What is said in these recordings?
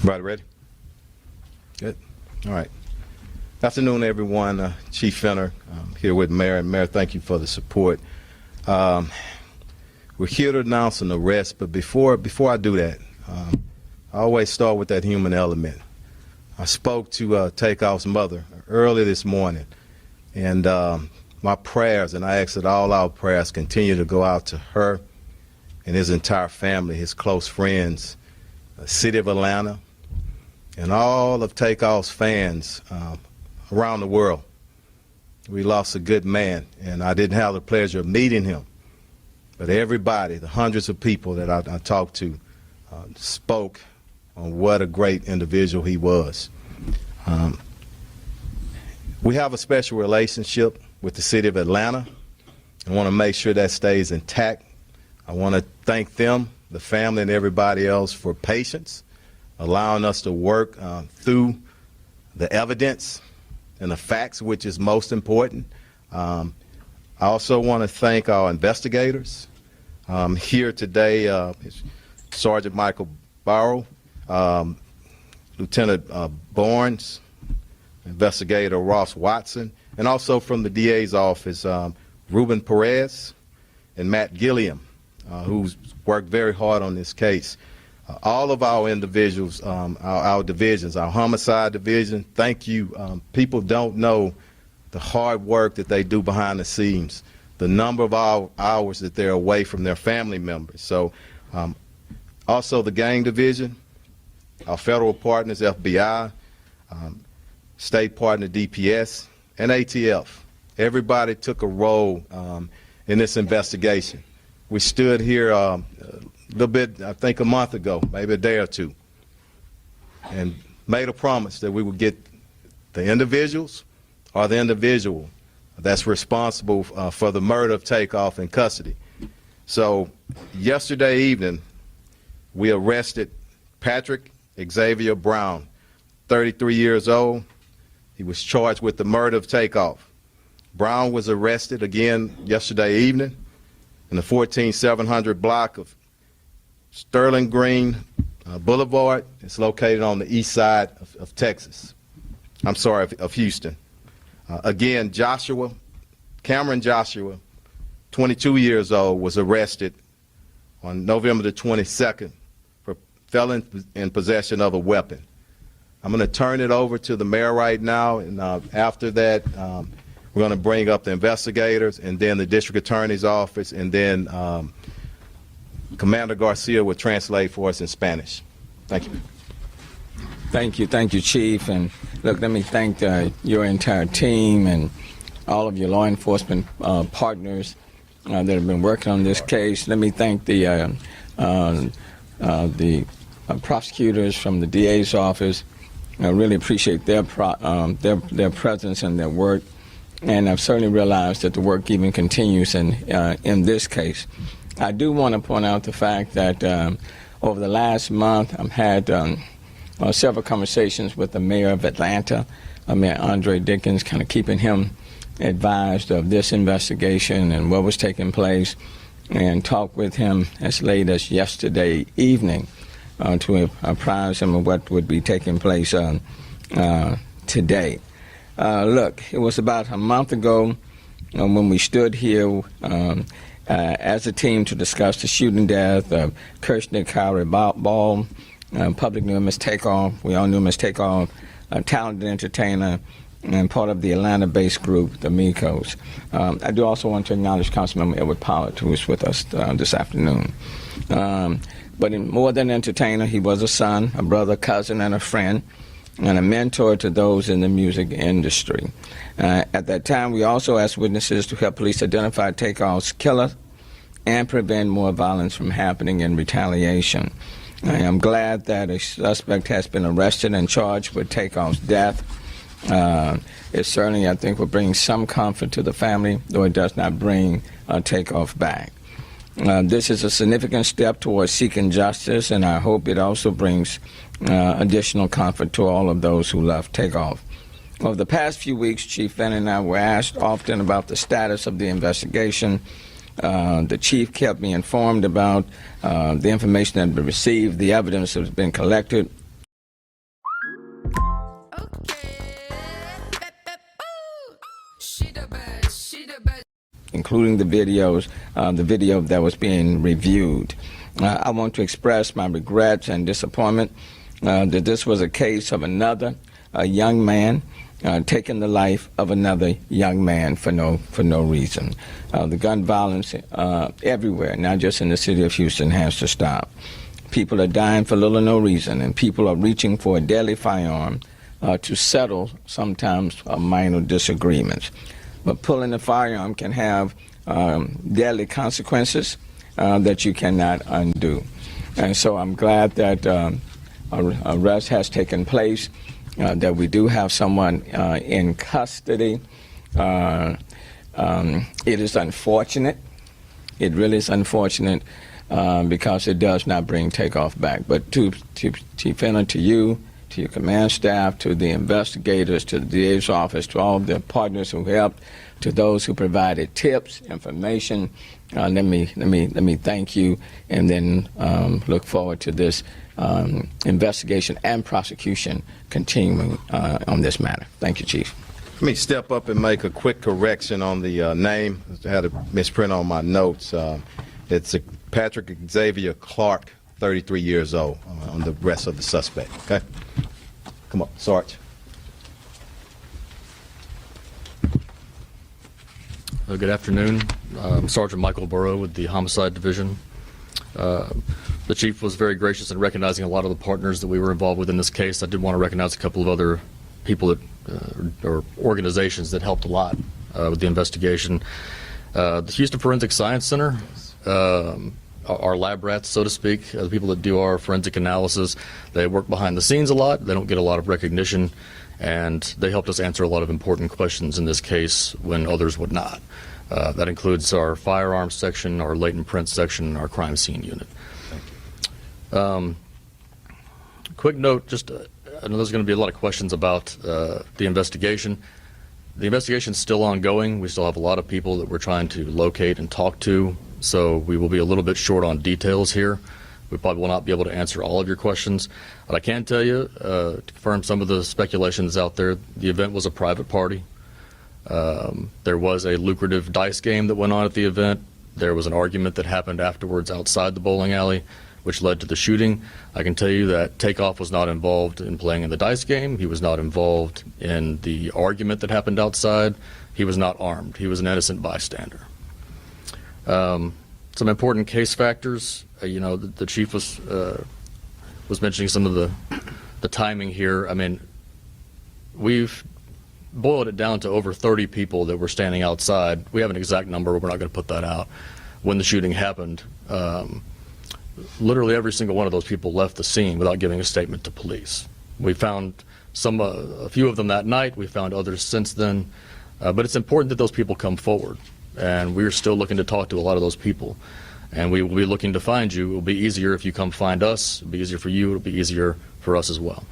Everybody ready? Good. All right. Afternoon, everyone. Chief Fenner here with Mayor. And Mayor, thank you for the support. We're here to announce an arrest, but before I do that, I always start with that human element. I spoke to Takeoff's mother early this morning, and my prayers, and I ask that all our prayers continue to go out to her and his entire family, his close friends, the city of Atlanta, and all of Takeoff's fans around the world. We lost a good man, and I didn't have the pleasure of meeting him. But everybody, the hundreds of people that I talked to, spoke on what a great individual he was. We have a special relationship with the city of Atlanta. I want to make sure that stays intact. I want to thank them, the family, and everybody else for patience, allowing us to work through the evidence and the facts, which is most important. I also want to thank our investigators. Here today, Sergeant Michael Barrow, Lieutenant Barnes, Investigator Ross Watson, and also from the DA's office, Ruben Perez and Matt Gilliam, who's worked very hard on this case. All of our individuals, our divisions, our homicide division, thank you. People don't know the hard work that they do behind the scenes, the number of hours that they're away from their family members. So also the gang division, our federal partners, FBI, state partner DPS, and ATF. Everybody took a role in this investigation. We stood here a little bit, I think a month ago, maybe a day or two, and made a promise that we would get the individuals or the individual that's responsible for the murder of Takeoff in custody. So yesterday evening, we arrested Patrick Xavier Brown, 33 years old. He was charged with the murder of Takeoff. Brown was arrested again yesterday evening in the 14700 block of Sterling Green Boulevard. It's located on the east side of Texas. I'm sorry, of Houston. Again, Cameron Joshua, 22 years old, was arrested on November the 22nd for felon in possession of a weapon. I'm going to turn it over to the mayor right now, and after that, we're going to bring up the investigators and then the district attorney's office, and then Commander Garcia will translate for us in Spanish. Thank you. Thank you, Chief. And look, let me thank your entire team and all of your law enforcement partners that have been working on this case. Let me thank the prosecutors from the DA's office. I really appreciate their presence and their work. And I've certainly realized that the work even continues in this case. I do want to point out the fact that over the last month, I've had several conversations with the mayor of Atlanta, Mayor Andre Dickens, kind of keeping him advised of this investigation and what was taking place, and talked with him as late as yesterday evening to apprise him of what would be taking place today. Look, it was about a month ago when we stood here as a team to discuss the shooting death of Kirshner Kyrie Ball. Public knew him as Takeoff. We all knew him as Takeoff, a talented entertainer and part of the Atlanta-based group, the Migos. I do also want to acknowledge Councilmember Edward Pollard, who is with us this afternoon. But more than an entertainer, he was a son, a brother, cousin, and a friend, and a mentor to those in the music industry. At that time, we also asked witnesses to help police identify Takeoff's killer and prevent more violence from happening in retaliation. I am glad that a suspect has been arrested and charged with Takeoff's death. It certainly, I think, will bring some comfort to the family, though it does not bring Takeoff back. This is a significant step towards seeking justice, and I hope it also brings additional comfort to all of those who love Takeoff. Over the past few weeks, Chief Fenner and I were asked often about the status of the investigation. The chief kept me informed about the information that had been received, the evidence that has been collected, including the videos, the video that was being reviewed. I want to express my regrets and disappointment that this was a case of another young man taking the life of another young man for no reason. The gun violence everywhere, not just in the city of Houston, has to stop. People are dying for little or no reason, and people are reaching for a deadly firearm to settle sometimes minor disagreements. But pulling a firearm can have deadly consequences that you cannot undo. And so I'm glad that arrest has taken place, that we do have someone in custody. It is unfortunate. It really is unfortunate because it does not bring Takeoff back. But to Chief Fenner, to you, to your command staff, to the investigators, to the DA's office, to all the partners who helped, to those who provided tips, information, let me thank you, and then look forward to this investigation and prosecution continuing on this matter. Thank you, Chief. Let me step up and make a quick correction on the name. I had a misprint on my notes. It's Patrick Xavier Clark, 33 years old, on the rest of the suspect. Okay? Come on, Sarge. Good afternoon. I'm Sergeant Michael Burrow with the Homicide Division. The Chief was very gracious in recognizing a lot of the partners that we were involved with in this case. I did want to recognize a couple of other people that, or organizations that helped a lot with the investigation. The Houston Forensic Science Center, our lab rats, so to speak, the people that do our forensic analysis, they work behind the scenes a lot. They don't get a lot of recognition, and they helped us answer a lot of important questions in this case when others would not. That includes our firearms section, our latent print section, and our crime scene unit. Quick note, just I know there's going to be a lot of questions about the investigation. The investigation is still ongoing. We still have a lot of people that we're trying to locate and talk to, so we will be a little bit short on details here. We probably will not be able to answer all of your questions. But I can tell you, to confirm some of the speculations out there, the event was a private party. There was a lucrative dice game that went on at the event. There was an argument that happened afterwards outside the bowling alley, which led to the shooting. I can tell you that Takeoff was not involved in playing in the dice game. He was not involved in the argument that happened outside. He was not armed. He was an innocent bystander. Some important case factors. You know, the Chief was mentioning some of the timing here. I mean, we've boiled it down to over 30 people that were standing outside. We have an exact number, but we're not going to put that out. When the shooting happened, literally every single one of those people left the scene without giving a statement to police. We found a few of them that night. We found others since then. But it's important that those people come forward. And we're still looking to talk to a lot of those people. And we will be looking to find you. It will be easier if you come find us. It will be easier for you. It will be easier for us as well.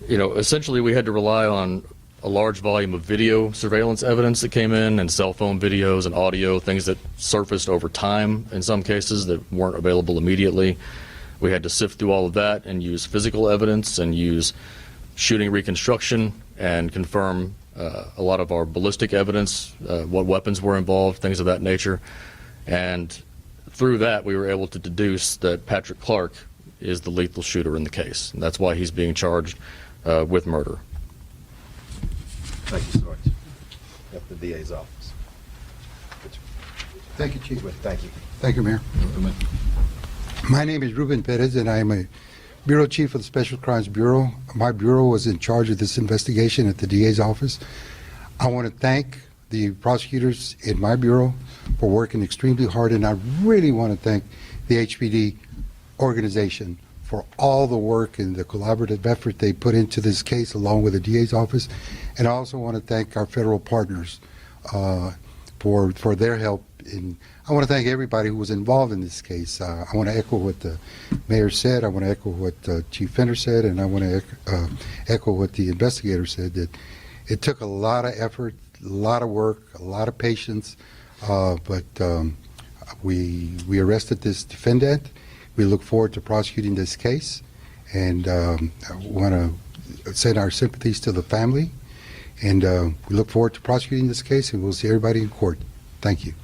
You know, essentially we had to rely on a large volume of video surveillance evidence that came in, and cell phone videos and audio, things that surfaced over time in some cases that weren't available immediately. We had to sift through all of that and use physical evidence and use shooting reconstruction and confirm a lot of our ballistic evidence, what weapons were involved, things of that nature. And through that, we were able to deduce that Patrick Clark is the lethal shooter in the case. And that's why he's being charged with murder. Thank you, Sarge. At the DA's office. Thank you, Chief. Thank you. Thank you, Mayor. My name is Ruben Perez, and I am a Bureau Chief of the Special Crimes Bureau. My bureau was in charge of this investigation at the DA's office. I want to thank the prosecutors in my bureau for working extremely hard, and I really want to thank the HPD organization for all the work and the collaborative effort they put into this case along with the DA's office. And I also want to thank our federal partners for their help. I want to thank everybody who was involved in this case. I want to echo what the mayor said. I want to echo what Chief Fenner said, and I want to echo what the investigator said, that it took a lot of effort, a lot of work, a lot of patience, but we arrested this defendant. We look forward to prosecuting this case, and I want to send our sympathies to the family. And we look forward to prosecuting this case, and we'll see everybody in court. Thank you.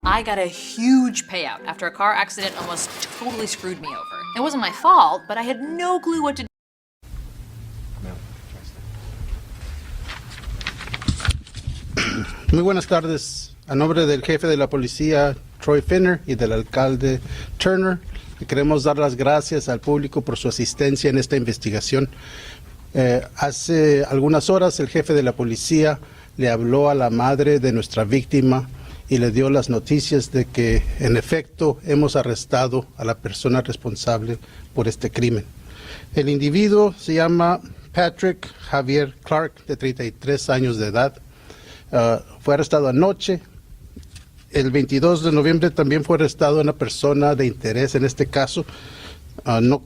I got a huge payout after a car accident almost totally screwed me over. It wasn't my fault, but I had no clue what to do. Muy buenas tardes. A nombre del jefe de la policía, Troy Finner, y del alcalde Turner, le queremos dar las gracias al público por su asistencia en esta investigación. Hace algunas horas el jefe de la policía le habló a la madre de nuestra víctima y le dio las noticias de que, en efecto, hemos arrestado a la persona responsable por este crimen. El individuo se llama Patrick Javier Clark, de 33 años de edad. Fue arrestado anoche. El 22 de noviembre también fue arrestado una persona de interés en este caso. No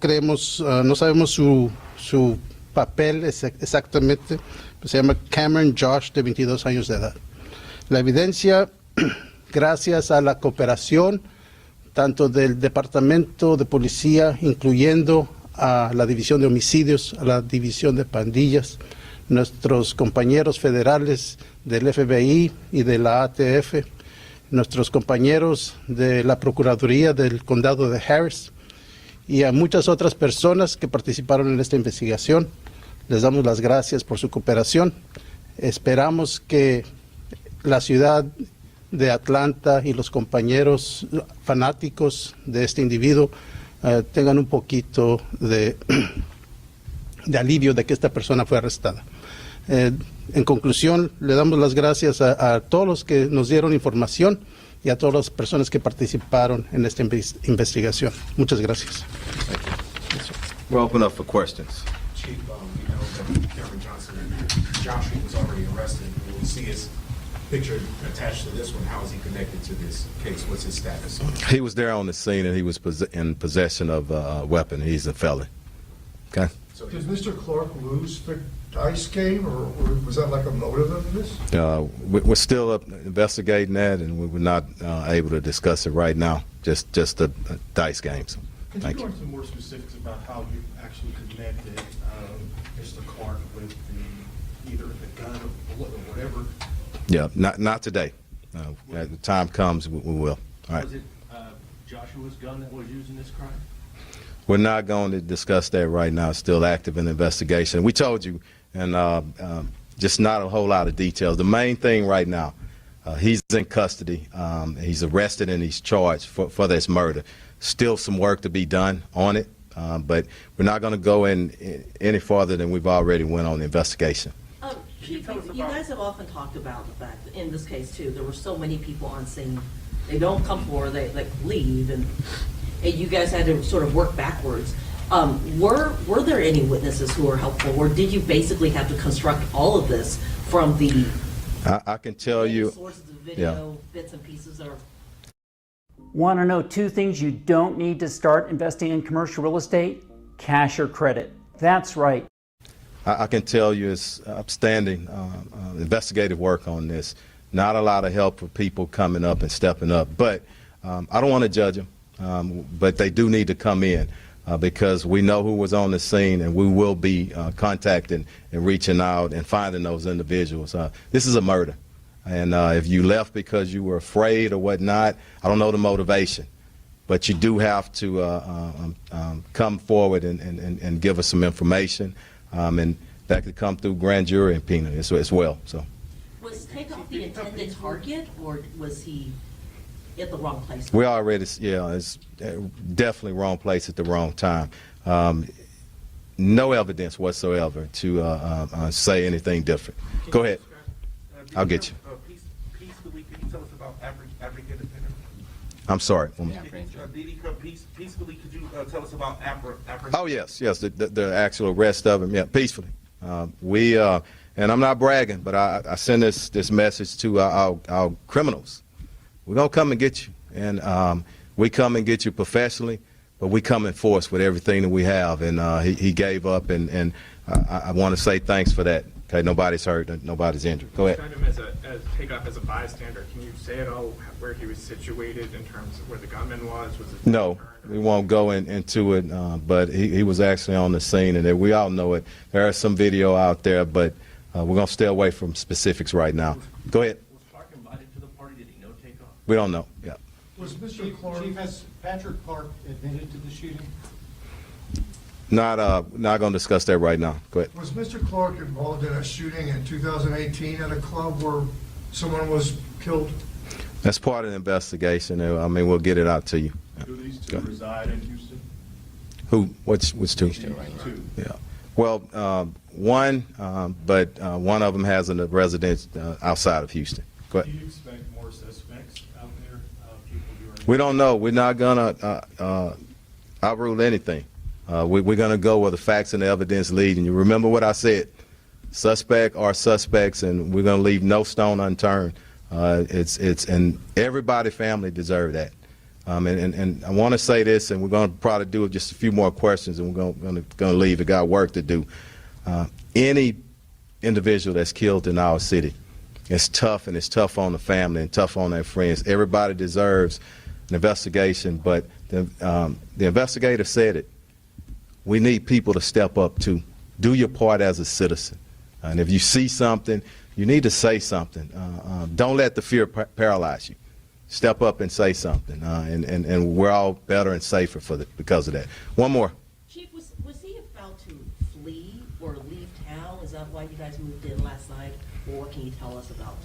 sabemos su papel exactamente. Se llama Cameron Josh, de 22 años de edad. La evidencia, gracias a la cooperación tanto del Departamento de Policía, incluyendo a la División de Homicidios, a la División de Pandillas, nuestros compañeros federales del FBI y de la ATF, nuestros compañeros de la Procuraduría del Condado de Harris y a muchas otras personas que participaron en esta investigación. Les damos las gracias por su cooperación. Esperamos que la ciudad de Atlanta y los compañeros fanáticos de este individuo tengan un poquito de alivio de que esta persona fue arrestada. En conclusión, le damos las gracias a todos los que nos dieron información y a todas las personas que participaron en esta investigación. Muchas gracias. We'll open up for questions. Chief, we know that Cameron Johnson and Joshua was already arrested. We'll see his picture attached to this one. How is he connected to this case? What's his status? He was there on the scene, and he was in possession of a weapon. He's a felon. Okay? So Did Mr. Clark lose the dice game, or was that like a motive of this? We're still investigating that, and we were not able to discuss it right now. Just the dice games. Could Thank you you. go into more specifics about how you actually connected Mr. Clark with either the gun or bullet or whatever? Yeah, not today. As the time comes, we will. All right. Was it Joshua's gun that was used in this crime? We're not going to discuss that right now. It's still active in investigation. We told you, and just not a whole lot of details. The main thing right now, he's in custody. He's arrested and he's charged for this murder. Still some work to be done on it, but we're not going to go in any farther than we've already went on the investigation. Chief, you guys have often talked about the fact that in this case too, there were so many people on scene. They don't come forward, they like leave, and you guys had to sort of work backwards. Were there any witnesses who were helpful, or did you basically have to construct all of this from the I can tell you, sources of video, bits and pieces? Or Want to know two things you don't need to start investing in commercial real estate? Cash or credit. That's right. I can tell you it's upstanding investigative work on this. Not a lot of help for people coming up and stepping up, but I don't want to judge them, but they do need to come in because we know who was on the scene, and we will be contacting and reaching out and finding those individuals. This is a murder, and if you left because you were afraid or whatnot, I don't know the motivation, but you do have to come forward and give us some information. And that could come through grand jury subpoena as well. So, was Takeoff the intended target, or was he at the wrong place? we already, it's definitely wrong place at the wrong time. No evidence whatsoever to say anything different. Go ahead. I'll get you. Peacefully, can you tell us about African Independent? I'm sorry. Did he come peacefully? Could you tell us about African? Oh yes, the actual arrest of him. Yeah, peacefully. And I'm not bragging, but I send this message to our criminals. We're gonna come and get you, and we come and get you professionally, but we come in force with everything that we have. And he gave up, and I want to say thanks for that. Okay, nobody's hurt, nobody's injured. Go ahead. Describe him as Takeoff as a bystander. Can you say at all where he was situated in terms of where the gunman was? Was it No, we won't go into it, but he was actually on the scene, and we all know it. There is some video out there, but we're going to stay away from specifics right now. Go ahead. Was Clark invited to the party? Did he know Takeoff? We don't know. Yeah. Was Mr. Clark? Chief, has Patrick Clark admitted to the shooting? Not going to discuss that right now. Go ahead. Was Mr. Clark involved in a shooting in 2018 at a club where someone was killed? That's part of the investigation. I mean, we'll get it out to you. Do these two reside in Houston? Who? Which two? Two. Yeah. Well, one, but one of them has a residence outside of Houston. Go ahead. Do you expect more suspects out there? People who are. We don't know. We're not gonna outrule anything. We're going to go where the facts and the evidence lead. And you remember what I said. Suspect are suspects, and we're going to leave no stone unturned. And everybody family deserve that. And I want to say this, and we're going to probably do just a few more questions, and we're going to leave. We got work to do. Any individual that's killed in our city, it's tough, and it's tough on the family and tough on their friends. Everybody deserves an investigation, but the investigator said it. We need people to step up too. Do your part as a citizen. And if you see something, you need to say something. Don't let the fear paralyze you. Step up and say something. And we're all better and safer because of that. One more. Chief, was he about to flee or leave town? Is that why you guys moved in last night? Or what can you tell us about?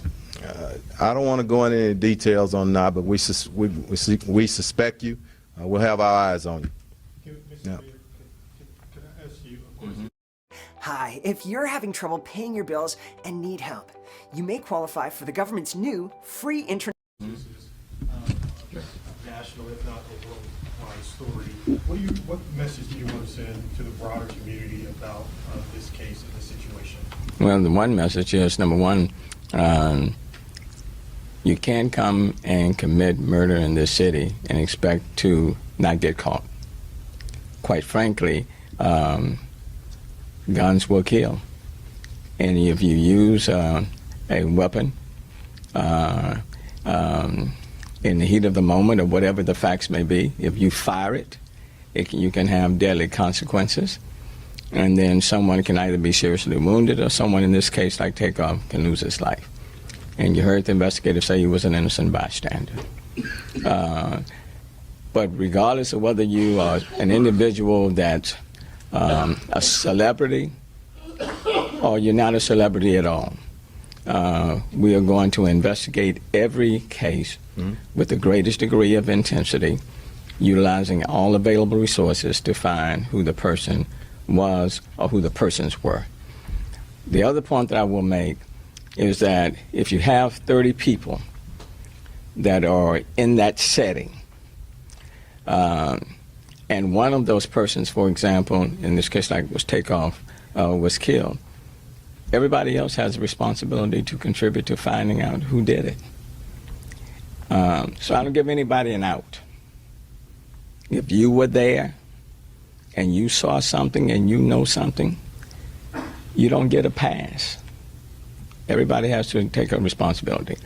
I don't want to go into any details on that, but we suspect you. We'll have our eyes on you. Yeah. Hi, if you're having trouble paying your bills and need help, you may qualify for the government's new free internet. This is national, if not a worldwide story. What message do you want to send to the broader community about this case and this situation? Well, the one message is, number one, you can't come and commit murder in this city and expect to not get caught. Quite frankly, guns will kill. And if you use a weapon in the heat of the moment or whatever the facts may be, if you fire it, you can have deadly consequences. And then someone can either be seriously wounded or someone, in this case, like Takeoff, can lose his life. And you heard the investigator say he was an innocent bystander. But regardless of whether you are an individual that's a celebrity or you're not a celebrity at all, we are going to investigate every case with the greatest degree of intensity, utilizing all available resources to find who the person was or who the persons were. The other point that I will make is that if you have 30 people that are in that setting, and one of those persons, for example, in this case like was Takeoff, was killed, everybody else has a responsibility to contribute to finding out who did it. So I don't give anybody an out. If you were there and you saw something and you know something, you don't get a pass. Everybody has to take a responsibility.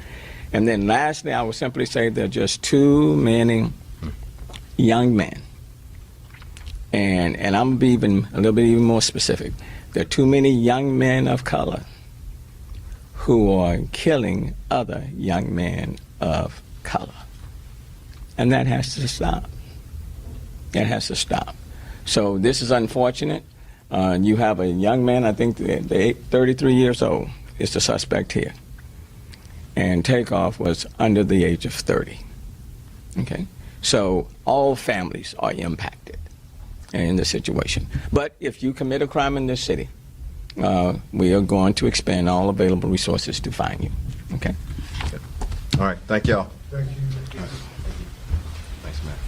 And then lastly, I will simply say there are just too many young men. And I'm going to be even a little bit even more specific. There are too many young men of color who are killing other young men of color. And that has to stop. That has to stop. So this is unfortunate. You have a young man, I think they're 33 years old, is the suspect here. And Takeoff was under the age of 30. Okay? So all families are impacted in this situation. But if you commit a crime in this city, we are going to expend all available resources to find you. Okay? All right. Thank y'all. Thank you. Thanks, Matt.